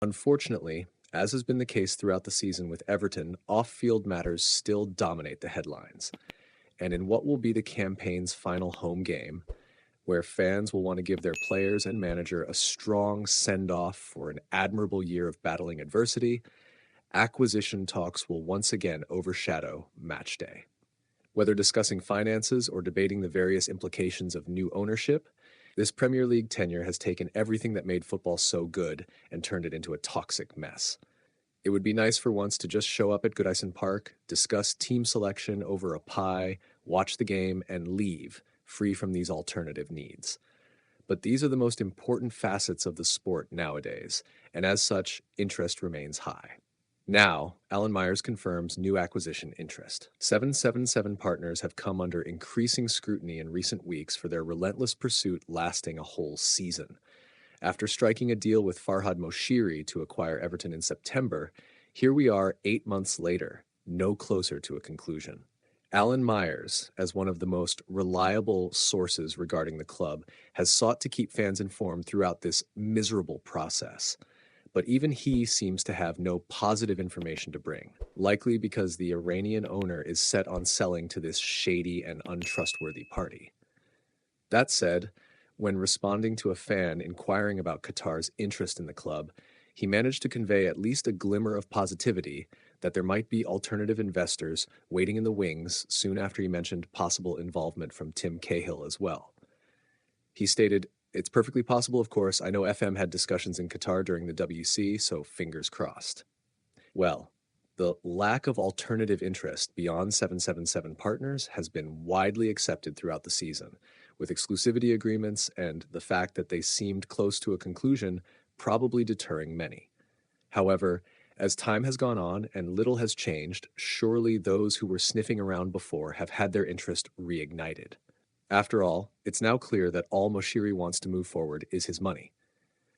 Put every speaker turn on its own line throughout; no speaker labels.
Unfortunately, as has been the case throughout the season with Everton, off-field matters still dominate the headlines. And in what will be the campaign's final home game, where fans will want to give their players and manager a strong send-off for an admirable year of battling adversity, acquisition talks will once again overshadow match day. Whether discussing finances or debating the various implications of new ownership, this Premier League tenure has taken everything that made football so good and turned it into a toxic mess. It would be nice for once to just show up at Goodison Park, discuss team selection over a pie, watch the game, and leave, free from these alternative needs. But these are the most important facets of the sport nowadays, and as such, interest remains high. Now, Alan Myers confirms new acquisition interest. 777 partners have come under increasing scrutiny in recent weeks for their relentless pursuit lasting a whole season. After striking a deal with Farhad Moshiri to acquire Everton in September, here we are 8 months later, no closer to a conclusion. Alan Myers, as one of the most reliable sources regarding the club, has sought to keep fans informed throughout this miserable process. But even he seems to have no positive information to bring, likely because the Iranian owner is set on selling to this shady and untrustworthy party. That said, when responding to a fan inquiring about Qatar's interest in the club, he managed to convey at least a glimmer of positivity that there might be alternative investors waiting in the wings soon after he mentioned possible involvement from Tim Cahill as well. He stated, "It's perfectly possible, of course. I know FM had discussions in Qatar during the WC, so fingers crossed." Well, the lack of alternative interest beyond 777 partners has been widely accepted throughout the season, with exclusivity agreements and the fact that they seemed close to a conclusion probably deterring many. However, as time has gone on and little has changed, surely those who were sniffing around before have had their interest reignited. After all, it's now clear that all Moshiri wants to move forward is his money.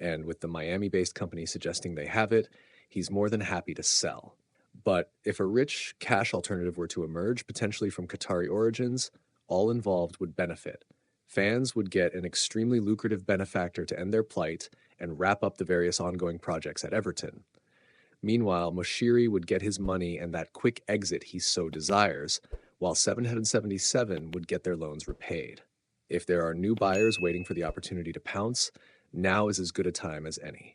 And with the Miami-based company suggesting they have it, he's more than happy to sell. But if a rich cash alternative were to emerge, potentially from Qatari origins, all involved would benefit. Fans would get an extremely lucrative benefactor to end their plight and wrap up the various ongoing projects at Everton. Meanwhile, Moshiri would get his money and that quick exit he so desires, while 777 would get their loans repaid. If there are new buyers waiting for the opportunity to pounce, now is as good a time as any.